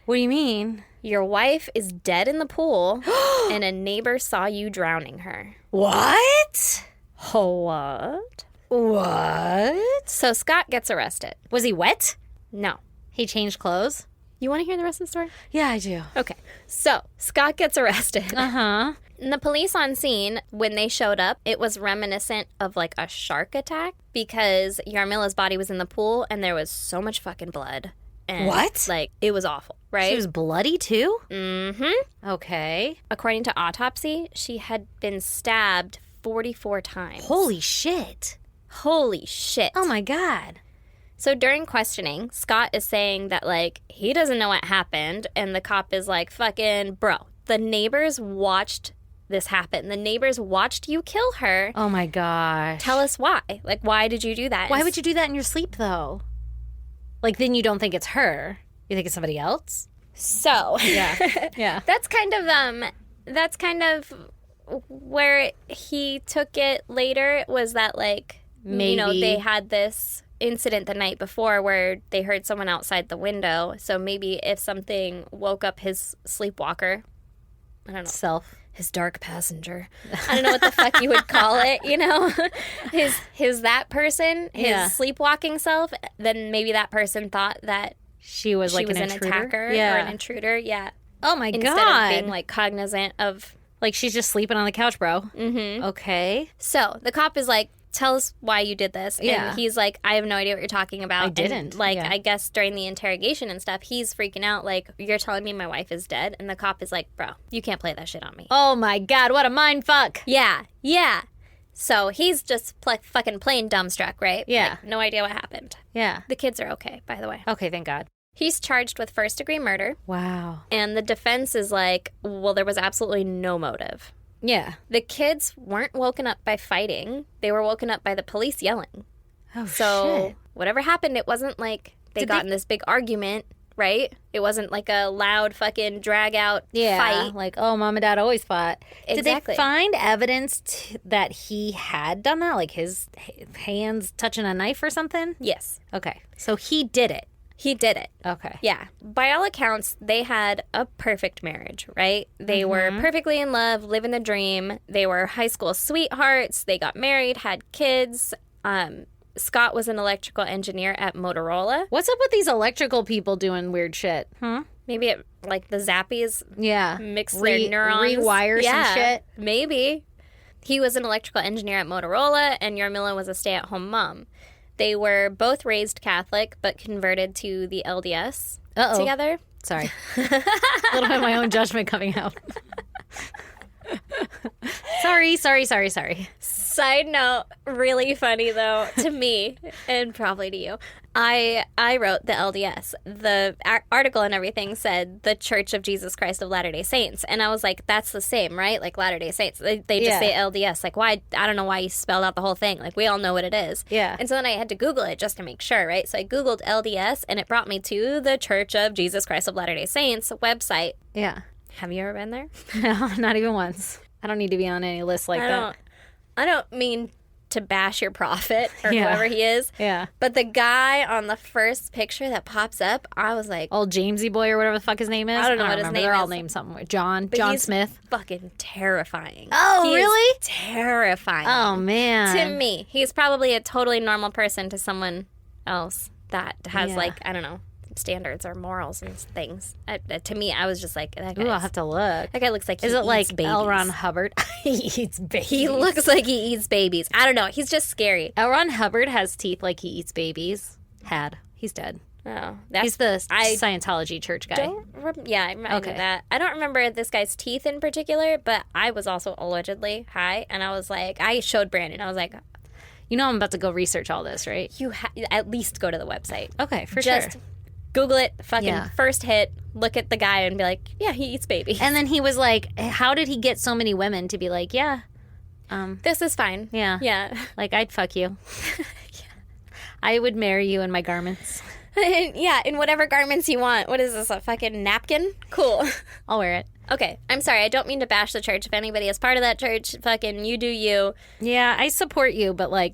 What do you mean? Your wife is dead in the pool, and a neighbor saw you drowning her. What? What? What? So Scott gets arrested. Was he wet? No. He changed clothes? You want to hear the rest of the story? Yeah, I do. Okay. So Scott gets arrested. Uh-huh. And the police on scene, when they showed up, it was reminiscent of like a shark attack because Yarmila's body was in the pool and there was so much fucking blood. And What? Like, it was awful, right? She was bloody, too? Mm-hmm. Okay. According to autopsy, she had been stabbed 44 times. Holy shit. Holy shit. Oh, my God. So during questioning, Scott is saying that, like, he doesn't know what happened. And the cop is like, fucking, bro, the neighbors watched this happen. The neighbors watched you kill her. Oh, my gosh. Tell us why. Like, why did you do that? Why would you do that in your sleep, though? Like, then you don't think it's her. You think it's somebody else? So, Yeah. Yeah. that's kind of where he took it later, was that, like, you know, Maybe. they had this incident the night before where they heard someone outside the window. So maybe if something woke up his sleepwalker, I don't know, Self. his dark passenger, I don't know what the fuck you would call it, you know, his that person, his Yeah. sleepwalking self, then maybe that person thought that She was she like was an an intruder? attacker Yeah. or an intruder. Yeah. Oh, my Instead God. of being like cognizant of. Like, she's just sleeping on the couch, bro. Mm-hmm. Okay. So the cop is like, tell us why you did this. Yeah. And he's like, I have no idea what you're talking about. I didn't. And, like, Yeah. I guess during the interrogation and stuff, he's freaking out. Like, you're telling me my wife is dead? And the cop is like, bro, you can't play that shit on me. Oh, my God. What a mind fuck. Yeah. Yeah. So he's just fucking plain dumbstruck, right? Yeah. Like, no idea what happened. Yeah. The kids are okay, by the way. Okay, thank God. He's charged with first-degree murder. Wow. And the defense is like, well, there was absolutely no motive. Yeah. The kids weren't woken up by fighting. They were woken up by the police yelling. Oh, So shit. whatever happened, it wasn't like they Did got they- in this big argument, right? It wasn't like a loud fucking drag out Yeah. fight. Like, oh, mom and dad always fought. Exactly. Did they find evidence that he had done that? Like his hands touching a knife or something? Yes, Okay. So he did it. he did it. Okay. Yeah. By all accounts, they had a perfect marriage, right? They were perfectly in love, living the dream. They were high school sweethearts. They got married, had kids. Scott was an electrical engineer at Motorola. What's up with these electrical people doing weird shit? Huh? Maybe it, like the Zappies Yeah. mix their neurons. Rewire some shit. Maybe. He was an electrical engineer at Motorola, and Yarmila was a stay-at-home mom. They were both raised Catholic, but converted to the LDS Uh-oh. together. Sorry. A little bit of my own judgment coming out. Sorry. Side note, really funny though to me, and probably to you. I wrote the LDS. The article and everything said the Church of Jesus Christ of Latter-day Saints, and I was like, that's the same, right? Like Latter-day Saints. They just Yeah. say LDS. Like, why? I don't know why you spelled out the whole thing. Like, we all know what it is. Yeah. And so then I had to Google it just to make sure, right? So I Googled LDS, and it brought me to the Church of Jesus Christ of Latter-day Saints website. Yeah. Have you ever been there? No, not even once. I don't need to be on any list like that. I don't mean to bash your prophet or Yeah. whoever he is. Yeah. But the guy on the first picture that pops up, I was like, Old Jamesy boy or whatever the fuck his name is. I don't know what his remember. name They're all is. named something. John he's Smith. fucking terrifying. Oh, He is really? terrifying. Oh, man. To me, he's probably a totally normal person to someone else that has Yeah. like, I don't know, standards or morals and things. To me, I was just like, that Ooh, I'll guy, have to look. that guy looks like he Is it like eats babies. L. Ron Hubbard? He eats babies. He looks like he eats babies. I don't know. He's just scary. L. Ron Hubbard has teeth like he eats babies. Had. He's dead. Oh, that's He's the I Scientology church guy. I remember Okay. that. I don't remember this guy's teeth in particular, but I was also allegedly high, and I was like, I showed Brandon. I was like, You know I'm about to go research all this, right? you at least go to the website. Okay, for Just sure. Google it, fucking Yeah. first hit, look at the guy and be like, yeah, he eats baby. And then he was like, how did he get so many women to be like, yeah, This is fine. yeah, Yeah. like I'd fuck you. I would marry you in my garments. Yeah, in whatever garments you want. What is this, a fucking napkin? Cool. I'll wear it. Okay, I'm sorry. I don't mean to bash the church. If anybody is part of that church, fucking you do you. Yeah, I support you, but like,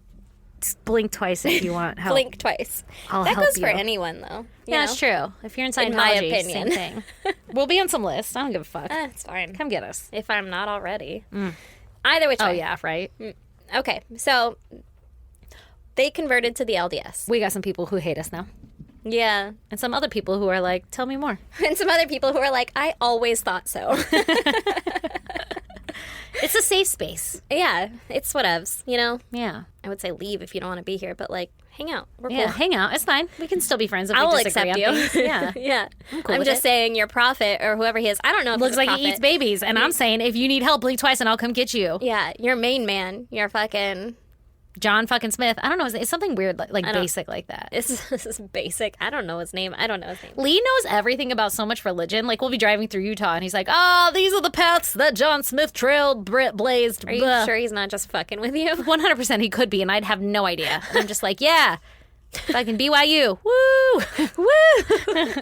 blink twice if you want help. Blink twice. I'll that help goes for you. anyone, though. Yeah, it's true. If you're in Scientology, In my opinion. same thing. We'll be on some list. I don't give a fuck. It's fine. Come get us. If I'm not already. Either which way. Oh, yeah, right? Okay, so they converted to the LDS. We got some people who hate us now. Yeah. And some other people who are like, tell me more. And some other people who are like, I always thought so. It's a safe space. Yeah, it's whatevs, you know? Yeah. I would say leave if you don't want to be here, but like, hang out. We're Yeah, cool. hang out. It's fine. We can still be friends if I will we disagree accept on you. things. Yeah. Yeah. cool I'm with just it. saying your prophet or whoever he is. I don't know if Looks he's a like prophet. he eats babies. And I'm saying, if you need help, blink twice and I'll come get you. Yeah, your main man. Your fucking... John fucking Smith. I don't know. It's something weird, like don't- basic like that. This is basic. I don't know his name. Lee knows everything about so much religion. Like, we'll be driving through Utah and he's like, these are the paths that John Smith blazed. Are you sure he's not just fucking with you? 100% he could be, and I'd have no idea. And I'm just like, yeah, fucking BYU. Woo! Woo!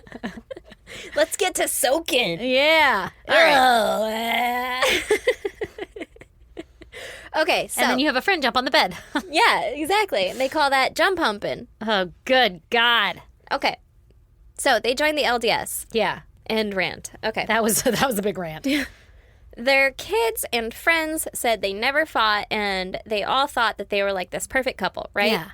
Let's get to soaking. Yeah. All right. Okay, so... And then you have a friend jump on the bed. Yeah, exactly. They call that jump humping. Oh, good God. Okay. So they joined the LDS. Yeah. End rant. Okay. That was a big rant. Their kids and friends said they never fought, and they all thought that they were like this perfect couple, right? Yeah.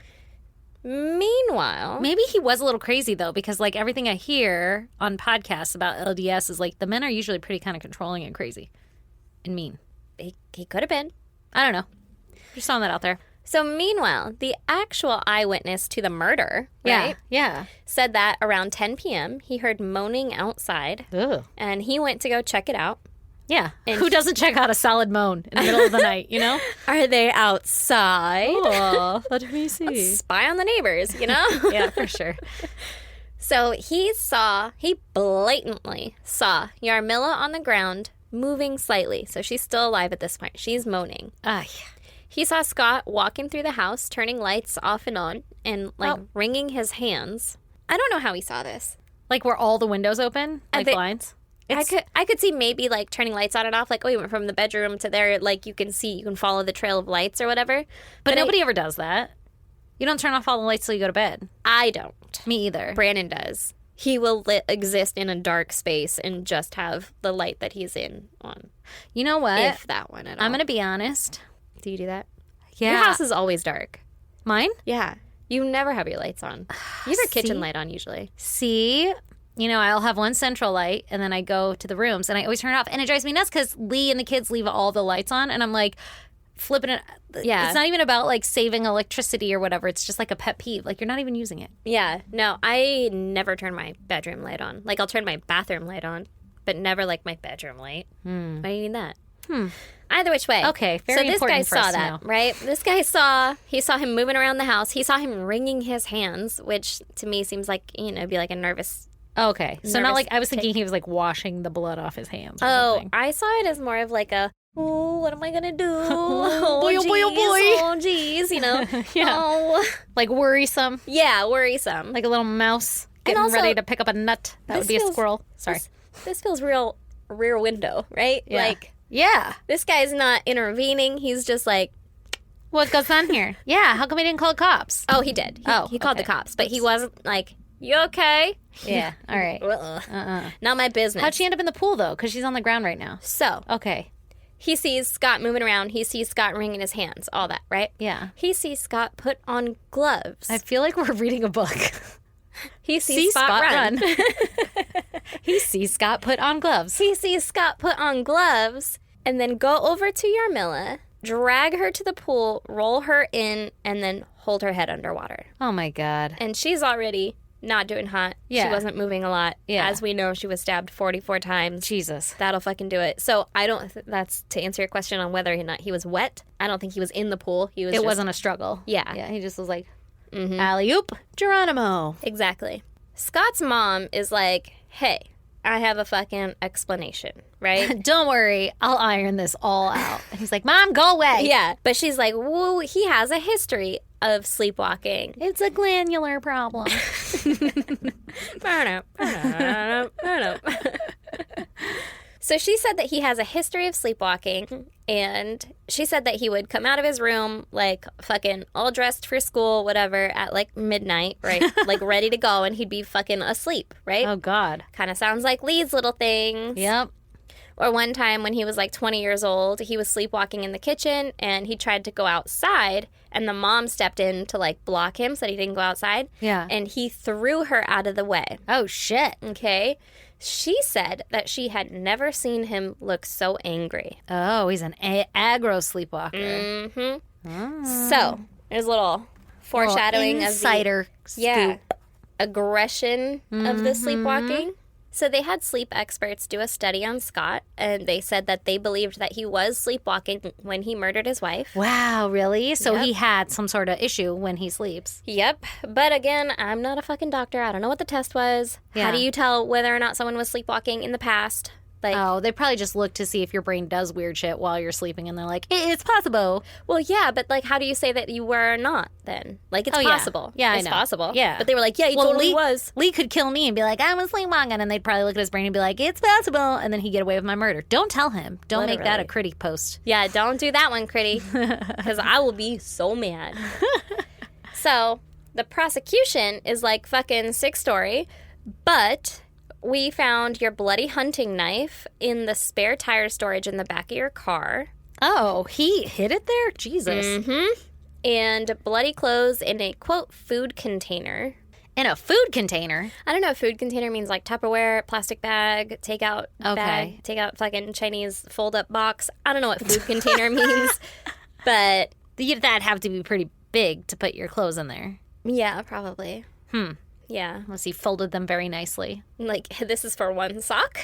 Meanwhile... Maybe he was a little crazy, though, because, like, everything I hear on podcasts about LDS is, like, the men are usually pretty kind of controlling and crazy and mean. He could have been. I don't know. Just throwing that out there. So meanwhile, the actual eyewitness to the murder, right, Yeah. said that around 10 p.m. he heard moaning outside, Ugh. and he went to go check it out. Yeah. And who doesn't check out a solid moan in the middle of the night, you know? Are they outside? Oh, let me see. Spy on the neighbors, you know? Yeah, for sure. So he blatantly saw Yarmila on the ground moving slightly. So she's still alive at this point. She's moaning. Yeah. He saw Scott walking through the house, turning lights off and on, and wringing his hands. I don't know how he saw this. Like, were all the windows open? Like blinds? I could see maybe like turning lights on and off. Like, he went from the bedroom to there. Like, you can follow the trail of lights or whatever. But nobody ever does that. You don't turn off all the lights till you go to bed. I don't. Me either. Brandon does. He will exist in a dark space and just have the light that he's in on. You know what? If that one at all. I'm going to be honest. Do you do that? Yeah. Your house is always dark. Mine? Yeah. You never have your lights on. You have your kitchen light on usually. See? You know, I'll have one central light, and then I go to the rooms, and I always turn it off. And it drives me nuts because Lee and the kids leave all the lights on, and I'm like, flipping it. Yeah. It's not even about, like, saving electricity or whatever. It's just, like, a pet peeve. Like, you're not even using it. Yeah. No, I never turn my bedroom light on. Like, I'll turn my bathroom light on, but never, like, my bedroom light. Why do you need that? Either which way. Okay, very So this guy important for us saw to that, know. right? This guy he saw him moving around the house. He saw him wringing his hands, which to me seems like, it'd be like a nervous... Okay. So not Nervous like, I was thinking he was, like, washing the blood off his hands or Oh, something. I saw it as more of like a, oh, what am I going to do? Oh, boy, oh, boy, oh, geez, boy. Oh, geez, Yeah. Oh. Like, worrisome. Yeah, worrisome. Like a little mouse getting also, ready to pick up a nut. That would be a squirrel. Sorry. This feels real rear window, right? Yeah. Like, Yeah. this guy's not intervening. He's just like, What goes on here? Yeah. How come he didn't call the cops? oh, he did. He called the okay. cops, but he wasn't like, you okay? Yeah. All right. Not my business. How'd she end up in the pool, though? Because she's on the ground right now. So, Okay. he sees Scott moving around. He sees Scott wringing his hands, all that, right? Yeah. He sees Scott put on gloves. I feel like we're reading a book. He sees Scott run. He sees Scott put on gloves. He sees Scott put on gloves and then go over to Yarmila, drag her to the pool, roll her in, and then hold her head underwater. Oh, my God. And she's already not doing hot. Yeah. She wasn't moving a lot. Yeah. As we know, she was stabbed 44 times. Jesus. That'll fucking do it. So I don't, that's to answer your question on whether or not he was wet. I don't think he was in the pool. He was It just, wasn't a struggle. Yeah. Yeah. He just was like, alley-oop, Geronimo. Exactly. Scott's mom is like, hey, I have a fucking explanation, right? Don't worry. I'll iron this all out. And he's like, Mom, go away. Yeah. But she's like, whoa, he has a history of sleepwalking. It's a glandular problem. So she said that he has a history of sleepwalking, and she said that he would come out of his room, like, fucking all dressed for school, whatever, at, like, midnight, right? Like, ready to go, and he'd be fucking asleep, right? Oh, God. Kind of sounds like Lee's little things. Yep. Or one time when he was, like, 20 years old, he was sleepwalking in the kitchen, and he tried to go outside, and the mom stepped in to, like, block him so that he didn't go outside. Yeah. And he threw her out of the way. Oh, shit. Okay? She said that she had never seen him look so angry. Oh, he's an aggro sleepwalker. Mm-hmm. Oh. So, there's a little foreshadowing insider of the scoop. aggression of the sleepwalking. So they had sleep experts do a study on Scott, and they said that they believed that he was sleepwalking when he murdered his wife. Wow, really? So Yep. he had some sort of issue when he sleeps. Yep. But again, I'm not a fucking doctor. I don't know what the test was. Yeah. How do you tell whether or not someone was sleepwalking in the past? Like, Oh, they probably just look to see if your brain does weird shit while you're sleeping, and they're like, it's possible. well, yeah, but like, how do you say that you were or not then? Like, it's Oh, yeah. possible. Yeah, I it's know. possible. Yeah. But they were like, yeah, he totally was. Lee could kill me and be like, I was sleepwalking, and they'd probably look at his brain and be like, it's possible, and then he'd get away with my murder. Don't tell him. Don't make that a Literally. critic post. Yeah, don't do that one, Critty, because I will be so mad. So, the prosecution is like fucking sick story, but we found your bloody hunting knife in the spare tire storage in the back of your car. Oh, he hid it there? Jesus. Mm-hmm. And bloody clothes in a, quote, food container. In a food container? I don't know if food container means like Tupperware, plastic bag, takeout Okay. bag, takeout fucking Chinese fold-up box. I don't know what food container means, but That'd have to be pretty big to put your clothes in there. yeah, probably. Yeah. Unless he folded them very nicely. Like, this is for one sock.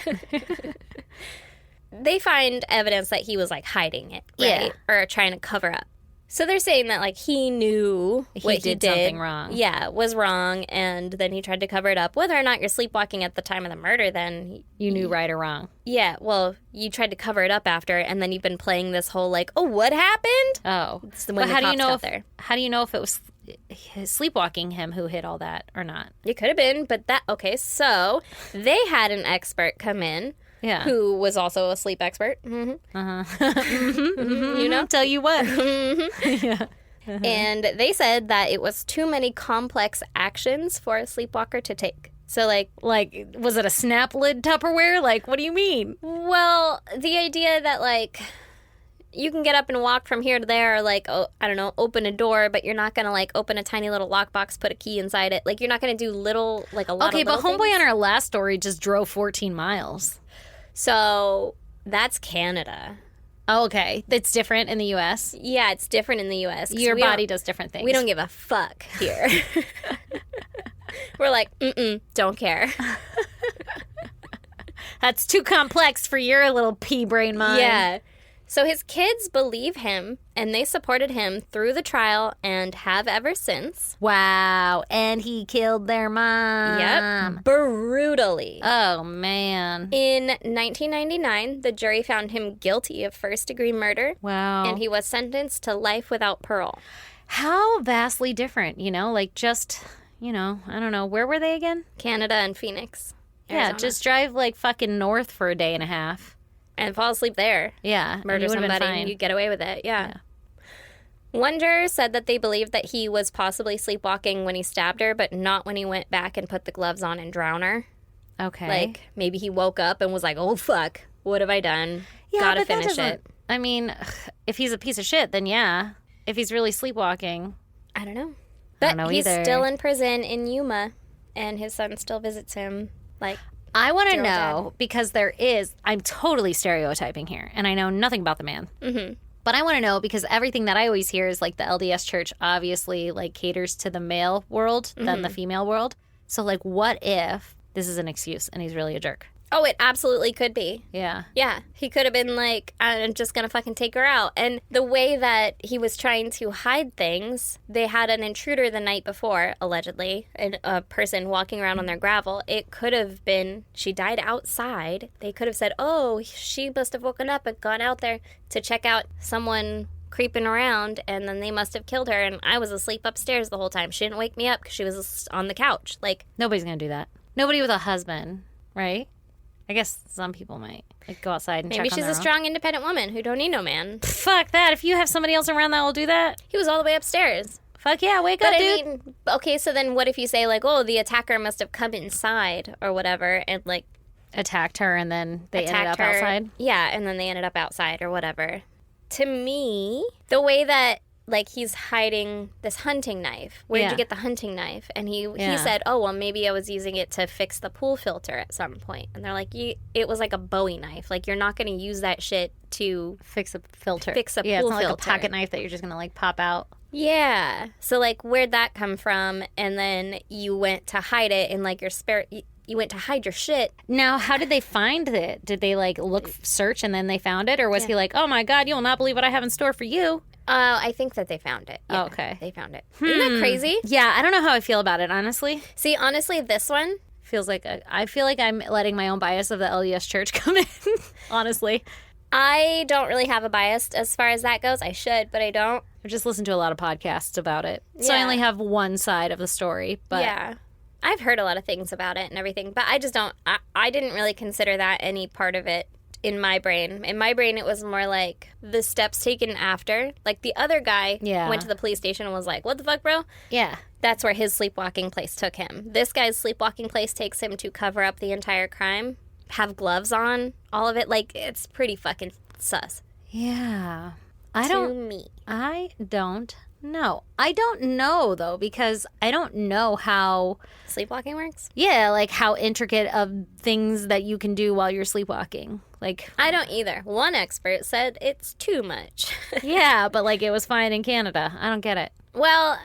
They find evidence that he was like hiding it, right? Yeah. Or trying to cover up. So they're saying that like he knew what he did did something wrong. Yeah, was wrong, and then he tried to cover it up. Whether or not you're sleepwalking at the time of the murder, then You knew right or wrong. yeah, well, you tried to cover it up after, and then you've been playing this whole like, oh, what happened? Oh. It's when But the how do you cops know got if there. how do you know if it was sleepwalking him who hid all that or not? It could have been, but that okay. So they had an expert come in. Yeah. Who was also a sleep expert. Mm-hmm. You know, tell you what. And they said that it was too many complex actions for a sleepwalker to take. So, like, Was it a snap lid Tupperware? Like, what do you mean? well, the idea that, like, you can get up and walk from here to there, or, like, oh, I don't know, open a door, but you're not going to, like, open a tiny little lockbox, put a key inside it. Like, you're not going to do little, like, a lot Okay, of but little Homeboy things. on our last story just drove 14 miles. So, that's Canada. Oh, okay. It's different in the U.S. Yeah, it's different in the U.S. 'cause Your we don't- body does different things. We don't give a fuck here. We're like, don't care. That's too complex for your little pea brain mind. Yeah. So his kids believe him, and they supported him through the trial and have ever since. Wow. And he killed their mom. Yep. Brutally. Oh, man. In 1999, the jury found him guilty of first-degree murder, Wow. and he was sentenced to life without parole. How vastly different, like just, I don't know. Where were they again? Canada and Phoenix. Yeah, Arizona. just drive like fucking north for a day and a half. And fall asleep there. Yeah. and Murder you would've been somebody fine. and you get away with it. Yeah. One juror said that they believed that he was possibly sleepwalking when he stabbed her, but not when he went back and put the gloves on and drowned her. Okay. Like, maybe he woke up and was like, oh, fuck, what have I done? yeah, Gotta but that finish doesn't- it. I mean, if he's a piece of shit, then yeah. If he's really sleepwalking. I don't know. I But don't know he's either. still in prison in Yuma, and his son still visits him. Like, I want to Zero know because I'm totally stereotyping here, and I know nothing about the man. Mm-hmm. But I want to know because everything that I always hear is like the LDS church obviously like caters to the male world than the female world. So like, what if this is an excuse and he's really a jerk? oh, it absolutely could be. Yeah. Yeah, he could have been like, I'm just gonna fucking take her out. And the way that he was trying to hide things, they had an intruder the night before, allegedly, a person walking around on their gravel. It could have been, she died outside. They could have said, oh, she must have woken up and gone out there to check out someone creeping around, and then they must have killed her, and I was asleep upstairs the whole time. She didn't wake me up because she was on the couch. Like, nobody's gonna do that. Nobody with a husband, right? I guess some people might go outside and maybe check on she's their a own. strong, independent woman who don't need no man. Fuck that. If you have somebody else around that will do that, He was all the way upstairs. fuck yeah, wake But up, I dude. mean, okay, so then what if you say, like, oh, the attacker must have come inside or whatever, and, like, Attacked her and then they ended attacked up her. outside. Yeah, and then they ended up outside or whatever. To me, the way that, like, he's hiding this hunting knife. Where'd Yeah. you get the hunting knife? And he Yeah. said, oh, well, maybe I was using it to fix the pool filter at some point. And they're like, it was like a Bowie knife. Like, you're not going to use that shit to... Fix a filter. Fix a yeah, pool it's not like filter. a pocket knife that you're just gonna like pop out. Yeah. So, like, where'd that come from? And then you went to hide it in, like, your spare... You went to hide your shit. Now, how did they find it? Did they like search and then they found it, or was he like, "Oh my god, you will not believe what I have in store for you"? I think that they found it. Yeah, Okay. They found it. Isn't that crazy? Yeah, I don't know how I feel about it. Honestly, See, honestly, this one, feels like I feel like I'm letting my own bias of the LDS Church come in. Honestly, I don't really have a bias as far as that goes. I should, but I don't. I've just listened to a lot of podcasts about it, so I Yeah. only have one side of the story. But Yeah. I've heard a lot of things about it and everything, but I just don't. I didn't really consider that any part of it in my brain. In my brain, it was more like the steps taken after. Like, the other guy Yeah. went to the police station and was like, what the fuck, bro? yeah, That's where his sleepwalking place took him. This guy's sleepwalking place takes him to cover up the entire crime, have gloves on, all of it. Like, it's pretty fucking sus. yeah. to don't me. I don't know. I don't know though, because I don't know how. Sleepwalking works? Yeah, like how intricate of things that you can do while you're sleepwalking. Like, I don't either. One expert said it's too much. yeah, but like it was fine in Canada. I don't get it. Well,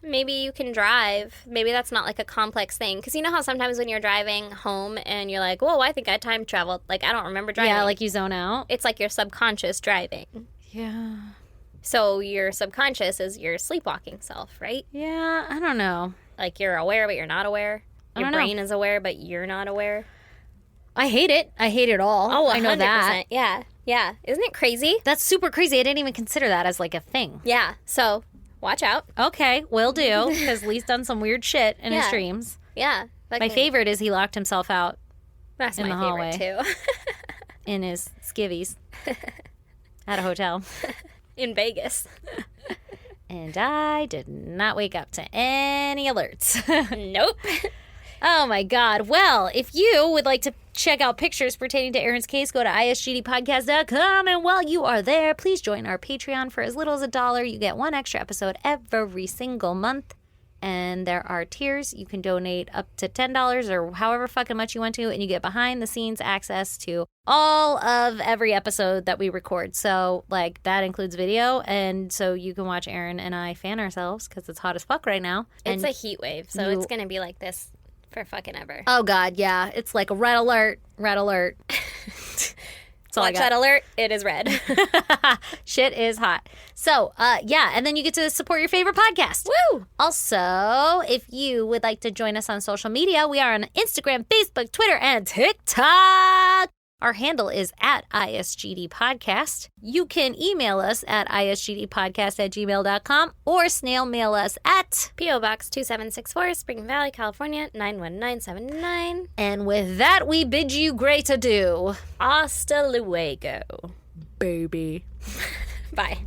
maybe you can drive. Maybe that's not like a complex thing. Because you know how sometimes when you're driving home and you're like, whoa, I think I time traveled. Like, I don't remember driving. Yeah, like you zone out. It's like your subconscious driving. Yeah. So your subconscious is your sleepwalking self, right? Yeah, I don't know. Like, you're aware, but you're not aware. Your don't know. brain is aware, but you're not aware. I hate it. I hate it all. Oh, 100%. I know that. Yeah. Yeah. Isn't it crazy? That's super crazy. I didn't even consider that as like a thing. Yeah. So watch out. Okay, will do, because Lee's done some weird shit in his Yeah. dreams. Yeah. My favorite is he locked himself out That's in my the favorite hallway. too. in his skivvies at a hotel. In Vegas. And I did not wake up to any alerts. Nope. Oh my God. Well, if you would like to check out pictures pertaining to Erin's case, go to isgdpodcast.com. And while you are there, please join our Patreon for as little as $1. You get one extra episode every single month. And there are tiers. You can donate up to $10 or however fucking much you want to. And you get behind the scenes access to all of every episode that we record. So, like, that includes video. And so you can watch Erin and I fan ourselves because it's hot as fuck right now. It's And a heat wave, so you- it's going to be like this for fucking ever. oh, God, yeah. It's like a red alert. Red alert. That's all I Watch got. that alert. It is red. Shit is hot. So, yeah, and then you get to support your favorite podcast. Woo! Also, if you would like to join us on social media, we are on Instagram, Facebook, Twitter, and TikTok. Our handle is at ISGD Podcast. You can email us at isgdpodcast@gmail.com or snail mail us at. P.O. Box 2764, Spring Valley, California, 91979. And with that, we bid you great adieu. Hasta luego. Baby. Bye.